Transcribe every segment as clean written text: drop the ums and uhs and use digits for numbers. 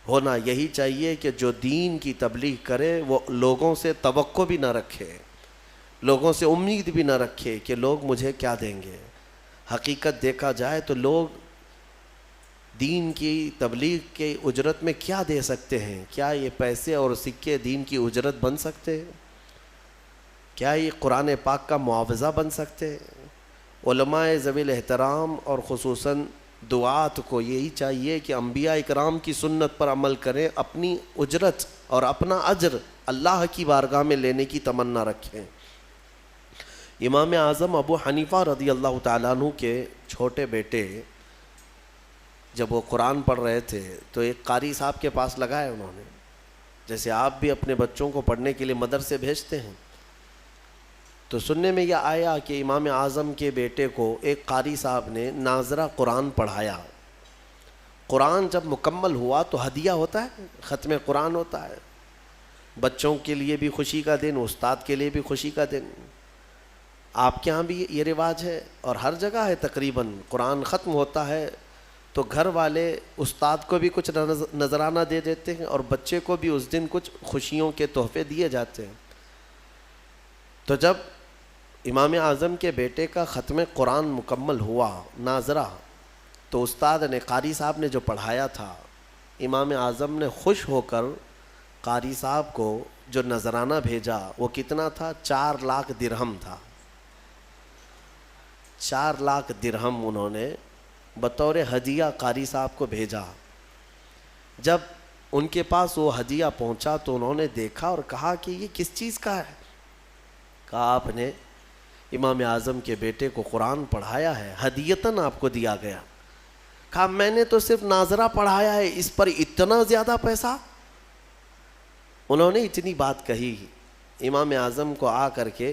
ہونا یہی چاہیے کہ جو دین کی تبلیغ کرے وہ لوگوں سے توقع بھی نہ رکھے، لوگوں سے امید بھی نہ رکھے کہ لوگ مجھے کیا دیں گے۔ حقیقت دیکھا جائے تو لوگ دین کی تبلیغ کے اجرت میں کیا دے سکتے ہیں؟ کیا یہ پیسے اور سکے دین کی اجرت بن سکتے ہیں؟ کیا یہ قرآن پاک کا معاوضہ بن سکتے ہیں؟ علماء ذوی الاحترام اور خصوصاً دعات کو یہی چاہیے کہ انبیاء اکرام کی سنت پر عمل کریں، اپنی اجرت اور اپنا اجر اللہ کی بارگاہ میں لینے کی تمنا رکھیں۔ امام اعظم ابو حنیفہ رضی اللہ تعالیٰ عنہ کے چھوٹے بیٹے جب وہ قرآن پڑھ رہے تھے تو ایک قاری صاحب کے پاس لگایا انہوں نے، جیسے آپ بھی اپنے بچوں کو پڑھنے کے لیے مدرسے بھیجتے ہیں، تو سننے میں یہ آیا کہ امام اعظم کے بیٹے کو ایک قاری صاحب نے ناظرہ قرآن پڑھایا۔ قرآن جب مکمل ہوا تو ہدیہ ہوتا ہے، ختم قرآن ہوتا ہے، بچوں کے لیے بھی خوشی کا دن، استاد کے لیے بھی خوشی کا دن۔ آپ کے ہاں بھی یہ رواج ہے اور ہر جگہ ہے تقریباً، قرآن ختم ہوتا ہے تو گھر والے استاد کو بھی کچھ نذرانہ دے دیتے ہیں اور بچے کو بھی اس دن کچھ خوشیوں کے تحفے دیے جاتے ہیں۔ تو جب امام اعظم کے بیٹے کا ختم قرآن مکمل ہوا ناظرہ، تو استاد نے، قاری صاحب نے جو پڑھایا تھا، امام اعظم نے خوش ہو کر قاری صاحب کو جو نذرانہ بھیجا وہ کتنا تھا؟ 4 لاکھ درہم تھا۔ 4 لاکھ درہم انہوں نے بطور ہدیہ قاری صاحب کو بھیجا۔ جب ان کے پاس وہ ہدیہ پہنچا تو انہوں نے دیکھا اور کہا کہ یہ کس چیز کا ہے؟ کہا آپ نے امام اعظم کے بیٹے کو قرآن پڑھایا ہے، ہدیتاً آپ کو دیا گیا۔ کہا میں نے تو صرف ناظرہ پڑھایا ہے، اس پر اتنا زیادہ پیسہ؟ انہوں نے اتنی بات کہی، امام اعظم کو آ کر کے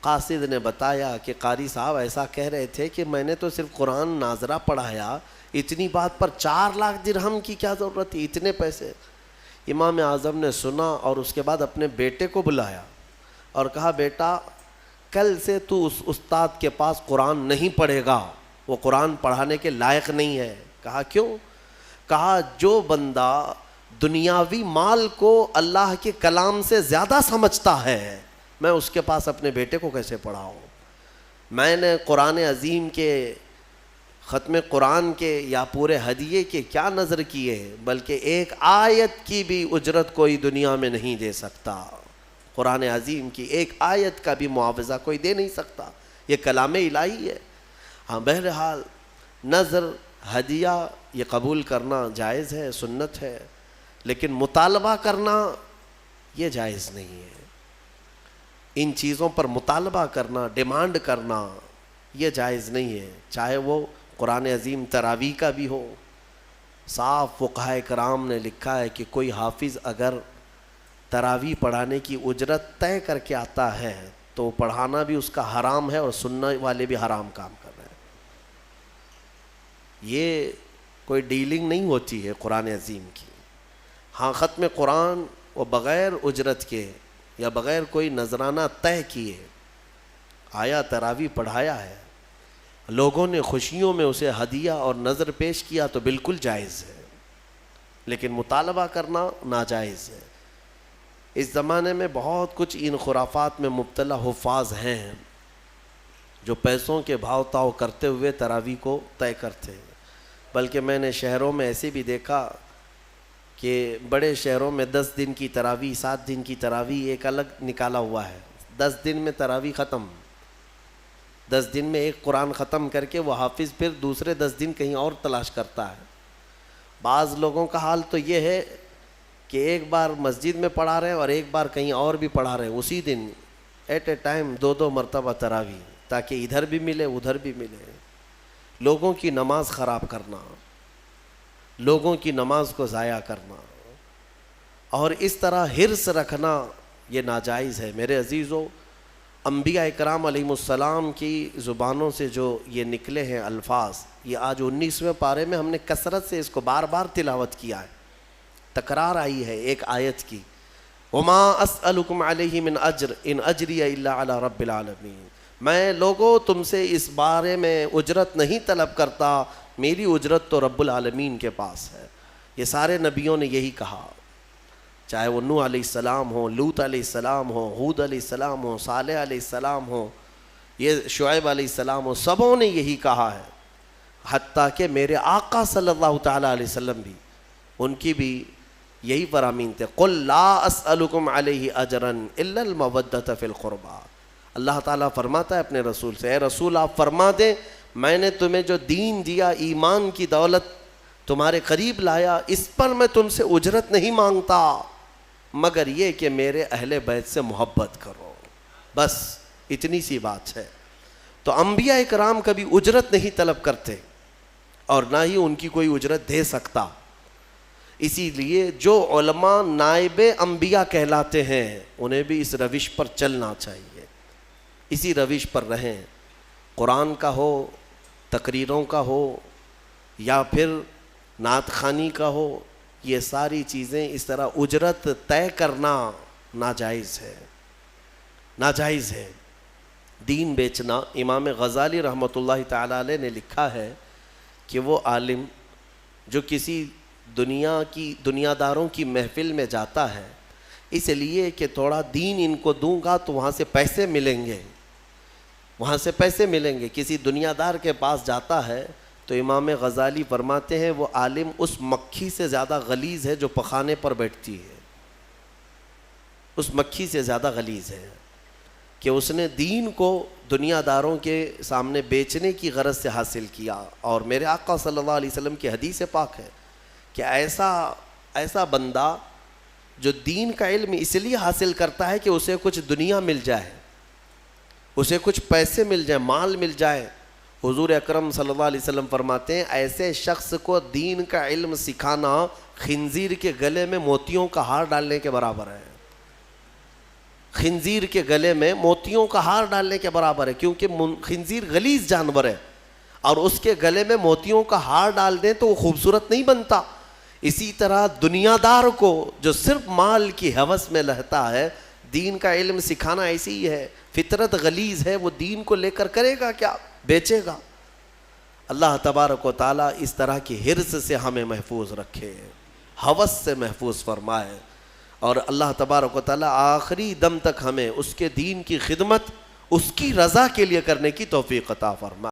قاصد نے بتایا کہ قاری صاحب ایسا کہہ رہے تھے کہ میں نے تو صرف قرآن ناظرہ پڑھایا، اتنی بات پر 4 لاکھ درہم کی کیا ضرورت تھی، اتنے پیسے؟ امام اعظم نے سنا اور اس کے بعد اپنے بیٹے کو بلایا اور کہا بیٹا کل سے تو اس استاد کے پاس قرآن نہیں پڑھے گا، وہ قرآن پڑھانے کے لائق نہیں ہے۔ کہا کیوں؟ کہا جو بندہ دنیاوی مال کو اللہ کے کلام سے زیادہ سمجھتا ہے، میں اس کے پاس اپنے بیٹے کو کیسے پڑھاؤں؟ میں نے قرآن عظیم کے، ختم قرآن کے یا پورے ہدیے کے کیا نظر کیے، بلکہ ایک آیت کی بھی اجرت کوئی دنیا میں نہیں دے سکتا۔ قرآن عظیم کی ایک آیت کا بھی معاوضہ کوئی دے نہیں سکتا، یہ کلام الہی ہے۔ ہاں بہرحال نظر، ہدیہ یہ قبول کرنا جائز ہے، سنت ہے، لیکن مطالبہ کرنا یہ جائز نہیں ہے۔ ان چیزوں پر مطالبہ کرنا، ڈیمانڈ کرنا یہ جائز نہیں ہے، چاہے وہ قرآن عظیم تراویح کا بھی ہو۔ صاف فقہاء کرام نے لکھا ہے کہ کوئی حافظ اگر تراویح پڑھانے کی اجرت طے کر کے آتا ہے تو پڑھانا بھی اس کا حرام ہے اور سننے والے بھی حرام کام کر رہے ہیں۔ یہ کوئی ڈیلنگ نہیں ہوتی ہے قرآن عظیم کی۔ ہاں ختم قرآن وہ بغیر اجرت کے یا بغیر کوئی نذرانہ طے کیے آیا، تراویح پڑھایا ہے، لوگوں نے خوشیوں میں اسے ہدیہ اور نذر پیش کیا تو بالکل جائز ہے، لیکن مطالبہ کرنا ناجائز ہے۔ اس زمانے میں بہت کچھ ان خرافات میں مبتلا حفاظ ہیں جو پیسوں کے بھاؤ تاؤ کرتے ہوئے تراویح کو طے کرتے ہیں، بلکہ میں نے شہروں میں ایسے بھی دیکھا کہ بڑے شہروں میں 10 دن کی تراویح، 7 دن کی تراویح ایک الگ نکالا ہوا ہے، 10 دن میں تراویح ختم، 10 دن میں ایک قرآن ختم کر کے وہ حافظ پھر دوسرے 10 دن کہیں اور تلاش کرتا ہے۔ بعض لوگوں کا حال تو یہ ہے کہ ایک بار مسجد میں پڑھا رہے ہیں اور ایک بار کہیں اور بھی پڑھا رہے ہیں، اسی دن ایٹ اے ٹائم 2 مرتبہ تراویح، تاکہ ادھر بھی ملے ادھر بھی ملے۔ لوگوں کی نماز خراب کرنا، لوگوں کی نماز کو ضائع کرنا اور اس طرح حرص رکھنا یہ ناجائز ہے۔ میرے عزیزو، انبیاء اکرام علیہم السلام کی زبانوں سے جو یہ نکلے ہیں الفاظ، یہ آج 19ویں پارے میں ہم نے کثرت سے اس کو بار بار تلاوت کیا ہے، تکرار آئی ہے ایک آیت کی، وما اسألکم علیہ من اجر ان اجری الا علی رب العالمین، میں لوگوں تم سے اس بارے میں اجرت نہیں طلب کرتا، میری اجرت تو رب العالمین کے پاس ہے۔ یہ سارے نبیوں نے یہی کہا، چاہے وہ نوح علیہ السلام ہو، لوط علیہ السلام ہو، ہود علیہ السلام ہو، صالح علیہ السلام ہو، یہ شعیب علیہ السلام ہو، سبوں نے یہی کہا ہے. حتیٰ کہ میرے آقا صلی اللہ تعالیٰ علیہ وسلم بھی، ان کی بھی یہی فرامین تھے، قل لا اسألکم علیہ اجرا الا المودۃ فی القربى. اللہ تعالیٰ فرماتا ہے اپنے رسول سے، اے رسول آپ فرما دیں میں نے تمہیں جو دین دیا، ایمان کی دولت تمہارے قریب لایا، اس پر میں تم سے اجرت نہیں مانگتا مگر یہ کہ میرے اہل بیت سے محبت کرو، بس اتنی سی بات ہے. تو انبیاء کرام کبھی اجرت نہیں طلب کرتے اور نہ ہی ان کی کوئی اجرت دے سکتا. اسی لیے جو علماء نائب انبیاء کہلاتے ہیں انہیں بھی اس روش پر چلنا چاہیے، اسی روش پر رہیں. قرآن کا ہو، تقریروں کا ہو، یا پھر نعت خوانی کا ہو، یہ ساری چیزیں اس طرح اجرت طے کرنا ناجائز ہے، ناجائز ہے. دین بیچنا، امام غزالی رحمۃ اللہ تعالی علیہ نے لکھا ہے کہ وہ عالم جو کسی دنیا داروں کی محفل میں جاتا ہے اس لیے کہ تھوڑا دین ان کو دوں گا تو وہاں سے پیسے ملیں گے، وہاں سے پیسے ملیں گے، کسی دنیا دار کے پاس جاتا ہے تو امام غزالی فرماتے ہیں وہ عالم اس مکھی سے زیادہ غلیظ ہے جو پخانے پر بیٹھتی ہے، اس مکھی سے زیادہ غلیظ ہے کہ اس نے دین کو دنیا داروں کے سامنے بیچنے کی غرض سے حاصل کیا. اور میرے آقا صلی اللہ علیہ وسلم کی حدیث پاک ہے کہ ایسا بندہ جو دین کا علم اس لیے حاصل کرتا ہے کہ اسے کچھ دنیا مل جائے، اسے کچھ پیسے مل جائے، مال مل جائے. حضور اکرم صلی اللہ علیہ وسلم فرماتے ہیں ایسے شخص کو دین کا علم سکھانا خنزیر کے گلے میں موتیوں کا ہار ڈالنے کے برابر ہے. خنزیر کے گلے میں موتیوں کا ہار ڈالنے کے برابر ہے، کیونکہ خنزیر غلیظ جانور ہے اور اس کے گلے میں موتیوں کا ہار ڈال دیں تو وہ خوبصورت نہیں بنتا. اسی طرح دنیا دار کو جو صرف مال کی ہوس میں رہتا ہے، دین کا علم سکھانا ایسی ہی ہے، فطرت غلیظ ہے، وہ دین کو لے کر کرے گا کیا؟ بیچے گا. اللہ تبارک و تعالیٰ اس طرح کی حرص سے ہمیں محفوظ رکھے، ہوس سے محفوظ فرمائے، اور اللہ تبارک و تعالیٰ آخری دم تک ہمیں اس کے دین کی خدمت اس کی رضا کے لیے کرنے کی توفیق عطا فرمائے.